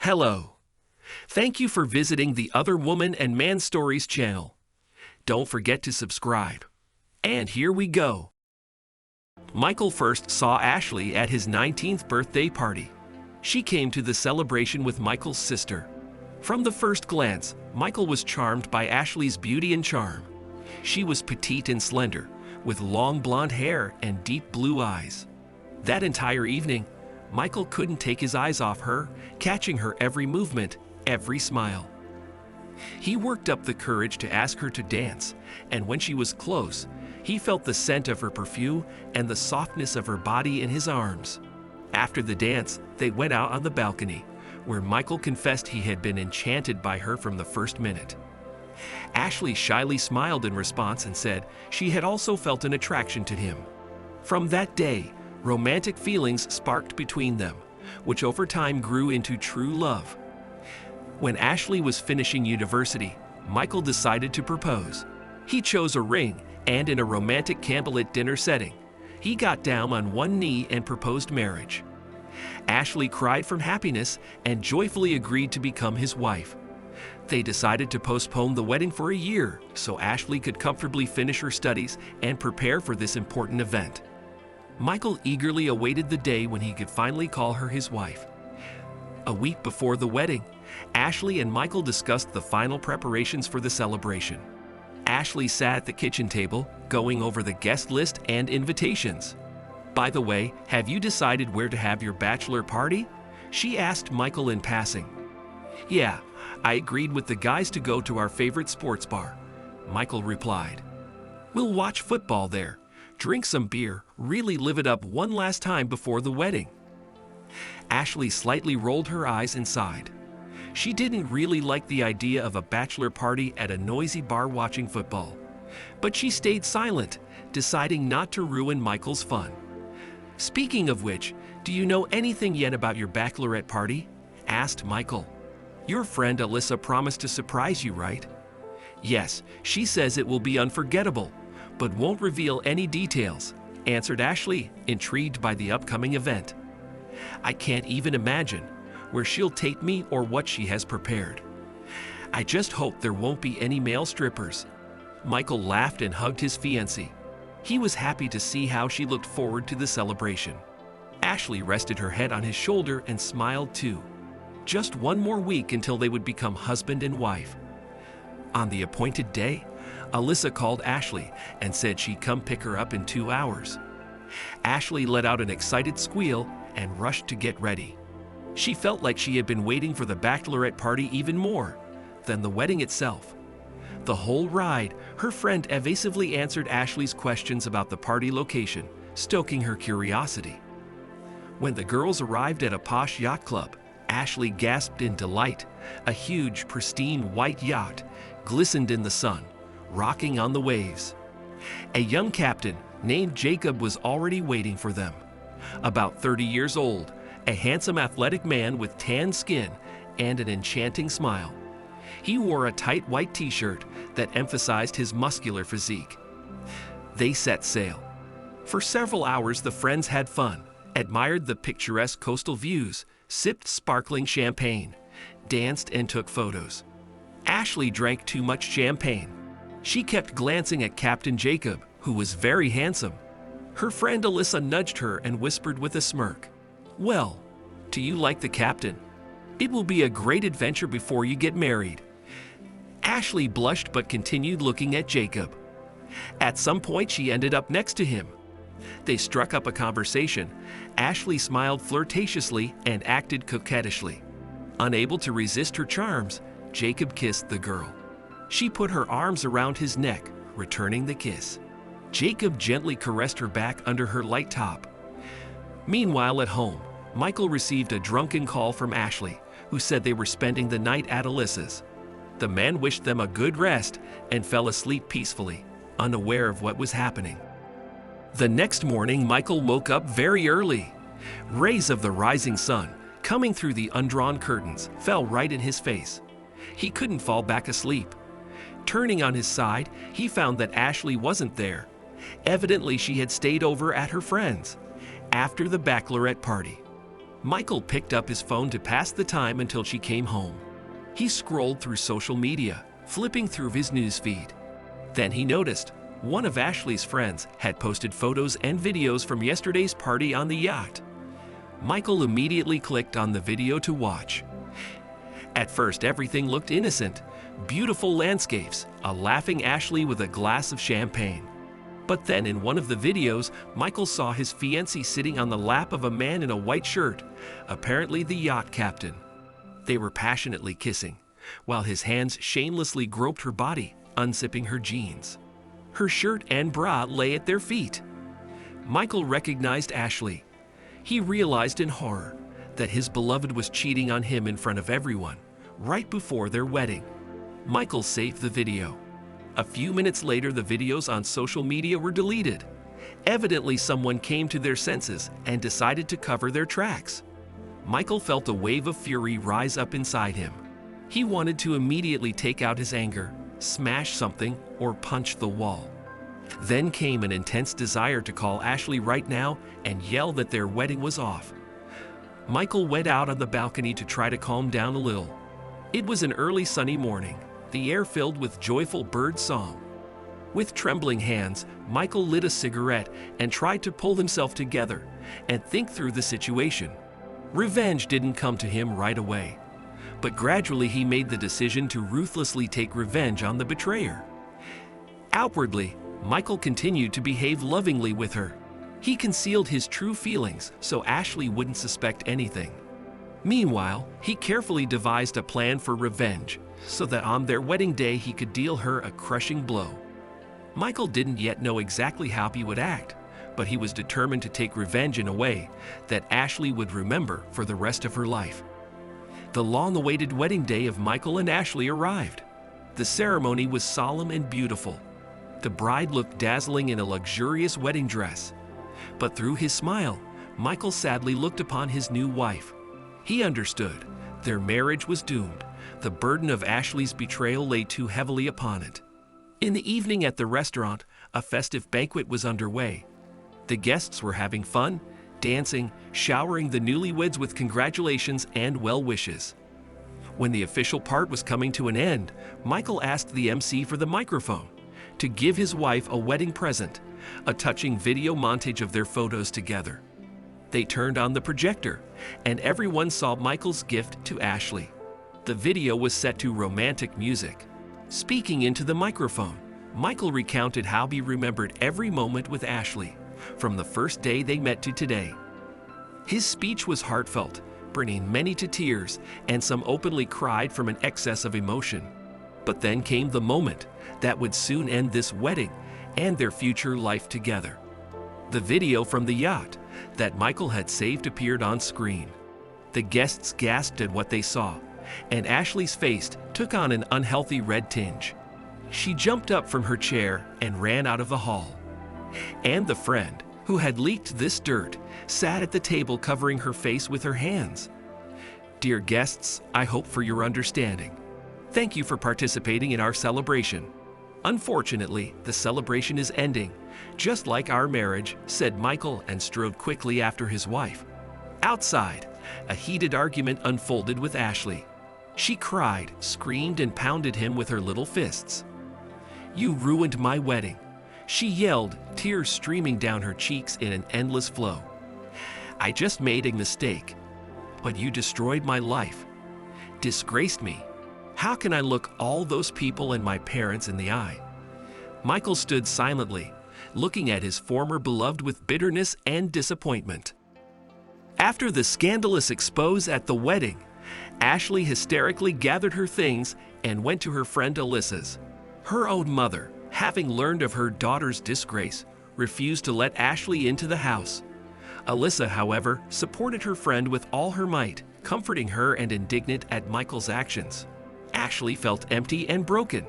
Hello. Thank you for visiting the Other Woman and Man Stories channel. Don't forget to subscribe. And here we go. Michael first saw Ashley at his 19th birthday party. She came to the celebration with Michael's sister. From the first glance, Michael was charmed by Ashley's beauty and charm. She was petite and slender, with long blonde hair and deep blue eyes. That entire evening, Michael couldn't take his eyes off her, catching her every movement, every smile. He worked up the courage to ask her to dance, and when she was close, he felt the scent of her perfume and the softness of her body in his arms. After the dance, they went out on the balcony, where Michael confessed he had been enchanted by her from the first minute. Ashley shyly smiled in response and said she had also felt an attraction to him. From that day, romantic feelings sparked between them, which over time grew into true love. When Ashley was finishing university, Michael decided to propose. He chose a ring, and in a romantic candlelit dinner setting, he got down on one knee and proposed marriage. Ashley cried from happiness and joyfully agreed to become his wife. They decided to postpone the wedding for a year so Ashley could comfortably finish her studies and prepare for this important event. Michael eagerly awaited the day when he could finally call her his wife. A week before the wedding, Ashley and Michael discussed the final preparations for the celebration. Ashley sat at the kitchen table, going over the guest list and invitations. "By the way, have you decided where to have your bachelor party?" she asked Michael in passing. "Yeah, I agreed with the guys to go to our favorite sports bar," Michael replied. "We'll watch football there, drink some beer, really live it up one last time before the wedding." Ashley slightly rolled her eyes and sighed. She didn't really like the idea of a bachelor party at a noisy bar watching football. But she stayed silent, deciding not to ruin Michael's fun. "Speaking of which, do you know anything yet about your bachelorette party?" asked Michael. "Your friend Alyssa promised to surprise you, right?" "Yes, she says it will be unforgettable, but won't reveal any details," answered Ashley, intrigued by the upcoming event. "I can't even imagine where she'll take me or what she has prepared. I just hope there won't be any male strippers." Michael laughed and hugged his fiancée. He was happy to see how she looked forward to the celebration. Ashley rested her head on his shoulder and smiled too. Just one more week until they would become husband and wife. On the appointed day, Alyssa called Ashley and said she'd come pick her up in 2 hours. Ashley let out an excited squeal and rushed to get ready. She felt like she had been waiting for the bachelorette party even more than the wedding itself. The whole ride, her friend evasively answered Ashley's questions about the party location, stoking her curiosity. When the girls arrived at a posh yacht club, Ashley gasped in delight. A huge, pristine white yacht glistened in the sun, rocking on the waves. A young captain named Jacob was already waiting for them. About 30 years old, a handsome athletic man with tan skin and an enchanting smile. He wore a tight white t-shirt that emphasized his muscular physique. They set sail. For several hours the friends had fun, admired the picturesque coastal views, sipped sparkling champagne, danced and took photos. Ashley drank too much champagne. She kept glancing at Captain Jacob, who was very handsome. Her friend Alyssa nudged her and whispered with a smirk, "Well, do you like the captain? It will be a great adventure before you get married." Ashley blushed but continued looking at Jacob. At some point she ended up next to him. They struck up a conversation. Ashley smiled flirtatiously and acted coquettishly. Unable to resist her charms, Jacob kissed the girl. She put her arms around his neck, returning the kiss. Jacob gently caressed her back under her light top. Meanwhile at home, Michael received a drunken call from Ashley, who said they were spending the night at Alyssa's. The man wished them a good rest and fell asleep peacefully, unaware of what was happening. The next morning, Michael woke up very early. Rays of the rising sun, coming through the undrawn curtains, fell right in his face. He couldn't fall back asleep. Turning on his side, he found that Ashley wasn't there. Evidently, she had stayed over at her friend's after the bachelorette party. Michael picked up his phone to pass the time until she came home. He scrolled through social media, flipping through his newsfeed. Then he noticed one of Ashley's friends had posted photos and videos from yesterday's party on the yacht. Michael immediately clicked on the video to watch. At first, everything looked innocent. Beautiful landscapes, a laughing Ashley with a glass of champagne. But then in one of the videos, Michael saw his fiancée sitting on the lap of a man in a white shirt, apparently the yacht captain. They were passionately kissing, while his hands shamelessly groped her body, unzipping her jeans. Her shirt and bra lay at their feet. Michael recognized Ashley. He realized in horror that his beloved was cheating on him in front of everyone, right before their wedding. Michael saved the video. A few minutes later, the videos on social media were deleted. Evidently, someone came to their senses and decided to cover their tracks. Michael felt a wave of fury rise up inside him. He wanted to immediately take out his anger, smash something, or punch the wall. Then came an intense desire to call Ashley right now and yell that their wedding was off. Michael went out on the balcony to try to calm down a little. It was an early sunny morning, the air filled with joyful bird song. With trembling hands, Michael lit a cigarette and tried to pull himself together and think through the situation. Revenge didn't come to him right away, but gradually he made the decision to ruthlessly take revenge on the betrayer. Outwardly, Michael continued to behave lovingly with her. He concealed his true feelings so Ashley wouldn't suspect anything. Meanwhile, he carefully devised a plan for revenge so that on their wedding day he could deal her a crushing blow. Michael didn't yet know exactly how he would act, but he was determined to take revenge in a way that Ashley would remember for the rest of her life. The long-awaited wedding day of Michael and Ashley arrived. The ceremony was solemn and beautiful. The bride looked dazzling in a luxurious wedding dress. But through his smile, Michael sadly looked upon his new wife. He understood. Their marriage was doomed. The burden of Ashley's betrayal lay too heavily upon it. In the evening at the restaurant, a festive banquet was underway. The guests were having fun, dancing, showering the newlyweds with congratulations and well wishes. When the official part was coming to an end, Michael asked the MC for the microphone to give his wife a wedding present, a touching video montage of their photos together. They turned on the projector, and everyone saw Michael's gift to Ashley. The video was set to romantic music. Speaking into the microphone, Michael recounted how he remembered every moment with Ashley, from the first day they met to today. His speech was heartfelt, bringing many to tears, and some openly cried from an excess of emotion. But then came the moment that would soon end this wedding and their future life together. The video from the yacht that Michael had saved appeared on screen. The guests gasped at what they saw, and Ashley's face took on an unhealthy red tinge. She jumped up from her chair and ran out of the hall. And the friend who had leaked this dirt sat at the table covering her face with her hands. Dear guests, I hope for your understanding. Thank you for participating in our celebration. Unfortunately, the celebration is ending, just like our marriage, said Michael and strode quickly after his wife. Outside, a heated argument unfolded with Ashley. She cried, screamed, and pounded him with her little fists. You ruined my wedding, she yelled, tears streaming down her cheeks in an endless flow. I just made a mistake, but you destroyed my life, disgraced me. How can I look all those people and my parents in the eye? Michael stood silently, looking at his former beloved with bitterness and disappointment. After the scandalous expose at the wedding, Ashley hysterically gathered her things and went to her friend Alyssa's. Her own mother, having learned of her daughter's disgrace, refused to let Ashley into the house. Alyssa, however, supported her friend with all her might, comforting her and indignant at Michael's actions. Ashley felt empty and broken.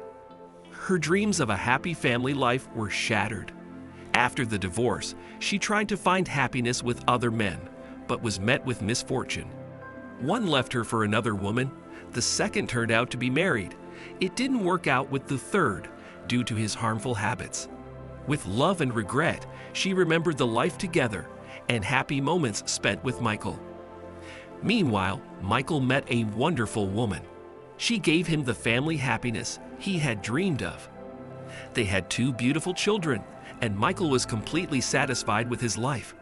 Her dreams of a happy family life were shattered. After the divorce, she tried to find happiness with other men, but was met with misfortune. One left her for another woman. The second turned out to be married. It didn't work out with the third due to his harmful habits. With love and regret, she remembered the life together and happy moments spent with Michael. Meanwhile, Michael met a wonderful woman. She gave him the family happiness he had dreamed of. They had 2 beautiful children, and Michael was completely satisfied with his life.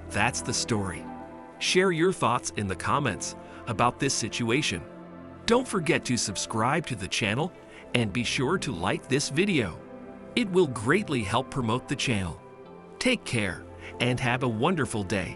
That's the story. Share your thoughts in the comments about this situation. Don't forget to subscribe to the channel and be sure to like this video. It will greatly help promote the channel. Take care and have a wonderful day.